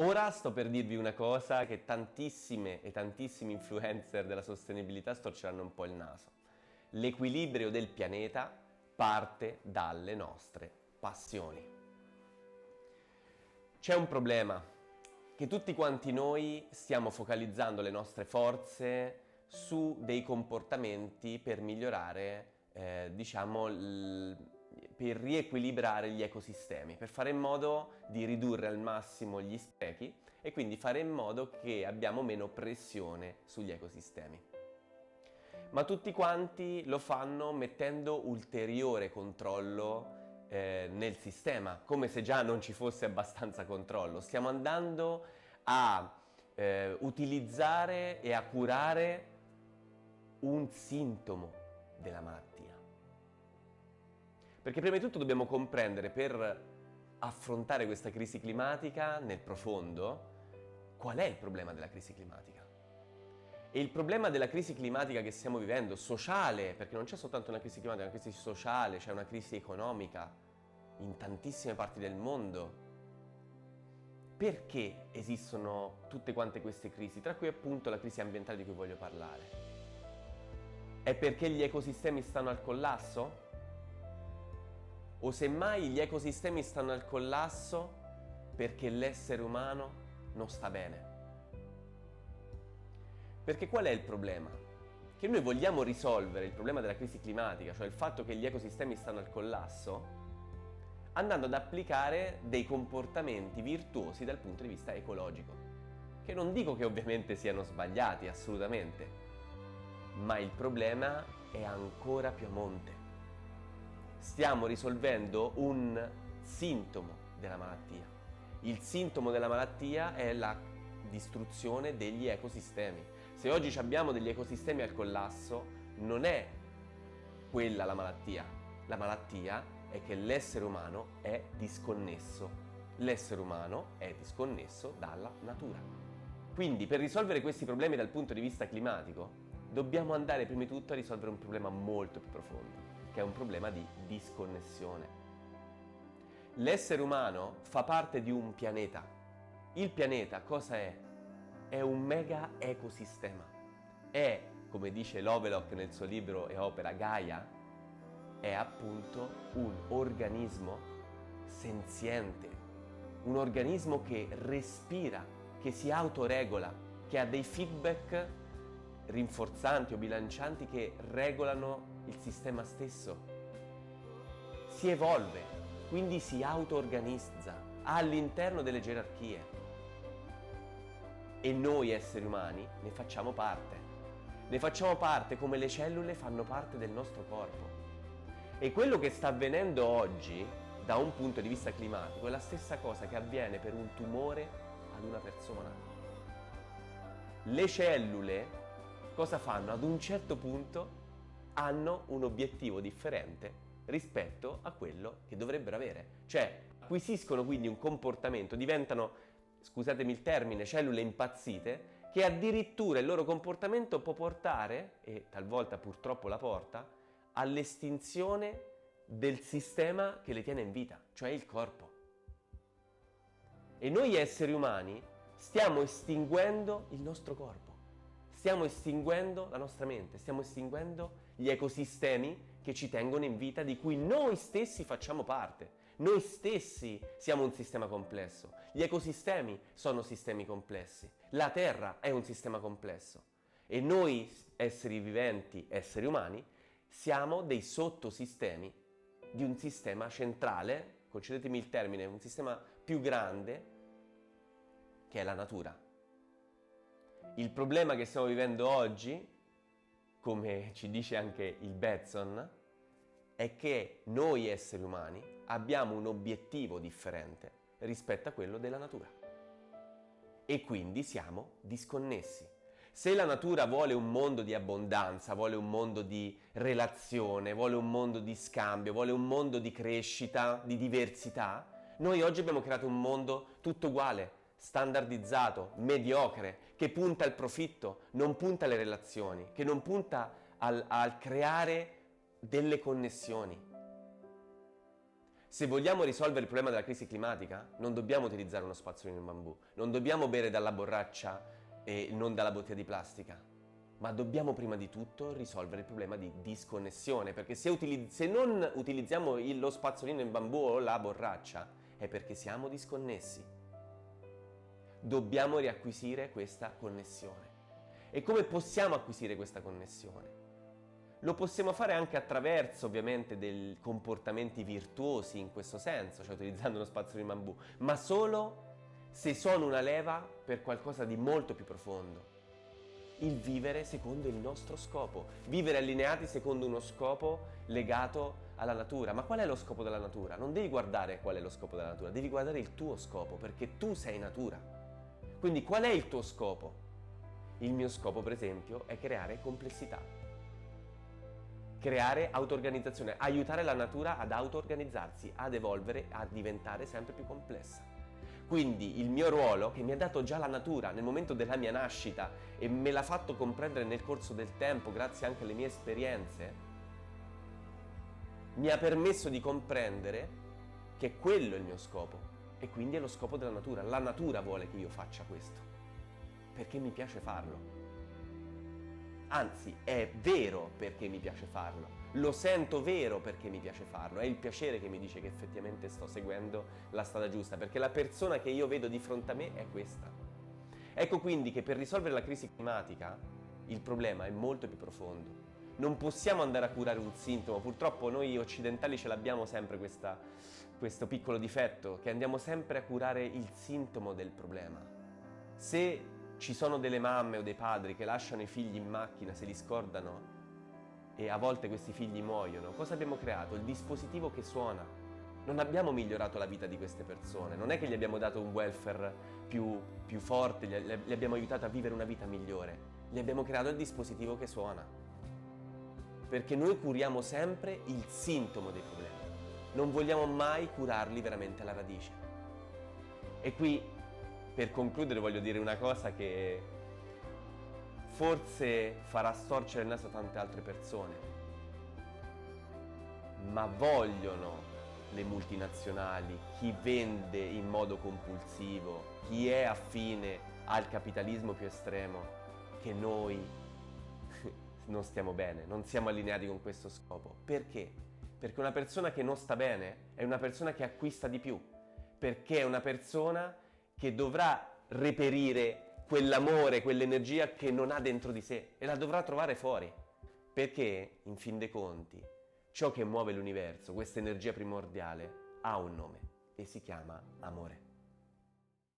Ora sto per dirvi una cosa che tantissime e tantissimi influencer della sostenibilità storceranno un po' il naso. L'equilibrio del pianeta parte dalle nostre passioni. C'è un problema, che tutti quanti noi stiamo focalizzando le nostre forze su dei comportamenti per migliorare, per riequilibrare gli ecosistemi, per fare in modo di ridurre al massimo gli sprechi e quindi fare in modo che abbiamo meno pressione sugli ecosistemi. Ma tutti quanti lo fanno mettendo ulteriore controllo nel sistema, come se già non ci fosse abbastanza controllo. Stiamo andando a utilizzare e a curare un sintomo della malattia. Perché prima di tutto dobbiamo comprendere, per affrontare questa crisi climatica nel profondo, qual è il problema della crisi climatica. E il problema della crisi climatica che stiamo vivendo, sociale, perché non c'è soltanto una crisi climatica, è una crisi sociale, c'è una crisi economica in tantissime parti del mondo. Perché esistono tutte quante queste crisi, tra cui appunto la crisi ambientale di cui voglio parlare? È perché gli ecosistemi stanno al collasso? O semmai gli ecosistemi stanno al collasso perché l'essere umano non sta bene? Perché qual è il problema? Che noi vogliamo risolvere il problema della crisi climatica, cioè il fatto che gli ecosistemi stanno al collasso, andando ad applicare dei comportamenti virtuosi dal punto di vista ecologico, che non dico che ovviamente siano sbagliati, assolutamente, ma il problema è ancora più a monte. Stiamo risolvendo un sintomo della malattia. Il sintomo della malattia è la distruzione degli ecosistemi. Se oggi abbiamo degli ecosistemi al collasso, non è quella la malattia. La malattia è che l'essere umano è disconnesso. L'essere umano è disconnesso dalla natura. Quindi, per risolvere questi problemi dal punto di vista climatico, dobbiamo andare prima di tutto a risolvere un problema molto più profondo, che è un problema di disconnessione. L'essere umano fa parte di un pianeta. Il pianeta cosa è? È un mega ecosistema. È, come dice Lovelock nel suo libro e opera Gaia, è appunto un organismo senziente, un organismo che respira, che si autoregola, che ha dei feedback rinforzanti o bilancianti che regolano il sistema stesso. Si evolve, quindi si auto-organizza all'interno delle gerarchie. E noi esseri umani ne facciamo parte. Ne facciamo parte come le cellule fanno parte del nostro corpo. E quello che sta avvenendo oggi, da un punto di vista climatico, è la stessa cosa che avviene per un tumore ad una persona. Le cellule cosa fanno? Ad un certo punto hanno un obiettivo differente rispetto a quello che dovrebbero avere. Cioè, acquisiscono quindi un comportamento, diventano, scusatemi il termine, cellule impazzite, che addirittura il loro comportamento può portare, e talvolta purtroppo la porta, all'estinzione del sistema che le tiene in vita, cioè il corpo. E noi esseri umani stiamo estinguendo il nostro corpo, stiamo estinguendo la nostra mente, stiamo estinguendo gli ecosistemi che ci tengono in vita, di cui noi stessi facciamo parte. Noi stessi siamo un sistema complesso, gli ecosistemi sono sistemi complessi, la Terra è un sistema complesso e noi esseri viventi, esseri umani, siamo dei sottosistemi di un sistema centrale, concedetemi il termine, un sistema più grande che è la natura. Il problema che stiamo vivendo oggi, come ci dice anche il Betzon, è che noi esseri umani abbiamo un obiettivo differente rispetto a quello della natura e quindi siamo disconnessi. Se la natura vuole un mondo di abbondanza, vuole un mondo di relazione, vuole un mondo di scambio, vuole un mondo di crescita, di diversità, noi oggi abbiamo creato un mondo tutto uguale, standardizzato, mediocre, che punta al profitto, non punta alle relazioni, che non punta al creare delle connessioni. Se vogliamo risolvere il problema della crisi climatica, non dobbiamo utilizzare uno spazzolino in bambù, non dobbiamo bere dalla borraccia e non dalla bottiglia di plastica, ma dobbiamo prima di tutto risolvere il problema di disconnessione, perché se non utilizziamo lo spazzolino in bambù o la borraccia, è perché siamo disconnessi. Dobbiamo riacquisire questa connessione. E come possiamo acquisire questa connessione? Lo possiamo fare anche attraverso, ovviamente, dei comportamenti virtuosi in questo senso, cioè utilizzando uno spazzolino in bambù, ma solo se sono una leva per qualcosa di molto più profondo. Il vivere secondo il nostro scopo, vivere allineati secondo uno scopo legato alla natura. Ma qual è lo scopo della natura? Non devi guardare qual è lo scopo della natura, devi guardare il tuo scopo, perché tu sei natura. Quindi qual è il tuo scopo? Il mio scopo, per esempio, è creare complessità, creare auto-organizzazione, aiutare la natura ad auto-organizzarsi, ad evolvere, a diventare sempre più complessa. Quindi il mio ruolo, che mi ha dato già la natura nel momento della mia nascita e me l'ha fatto comprendere nel corso del tempo, grazie anche alle mie esperienze, mi ha permesso di comprendere che quello è il mio scopo e quindi è lo scopo della natura. La natura vuole che io faccia questo, perché mi piace farlo. Anzi, è vero perché mi piace farlo, lo sento vero perché mi piace farlo, è il piacere che mi dice che effettivamente sto seguendo la strada giusta, perché la persona che io vedo di fronte a me è questa. Ecco quindi che per risolvere la crisi climatica il problema è molto più profondo. Non possiamo andare a curare un sintomo, purtroppo noi occidentali ce l'abbiamo sempre questo piccolo difetto, che andiamo sempre a curare il sintomo del problema. Se ci sono delle mamme o dei padri che lasciano i figli in macchina, se li scordano e a volte questi figli muoiono, cosa abbiamo creato? Il dispositivo che suona. Non abbiamo migliorato la vita di queste persone, non è che gli abbiamo dato un welfare più forte, li abbiamo aiutato a vivere una vita migliore, gli abbiamo creato il dispositivo che suona. Perché noi curiamo sempre il sintomo dei problemi, non vogliamo mai curarli veramente alla radice. E qui, per concludere, voglio dire una cosa che forse farà storcere il naso a tante altre persone, ma vogliono le multinazionali, chi vende in modo compulsivo, chi è affine al capitalismo più estremo, che noi non stiamo bene, non siamo allineati con questo scopo. Perché? Perché una persona che non sta bene è una persona che acquista di più, perché è una persona che dovrà reperire quell'amore, quell'energia che non ha dentro di sé e la dovrà trovare fuori. Perché, in fin dei conti, ciò che muove l'universo, questa energia primordiale, ha un nome e si chiama amore.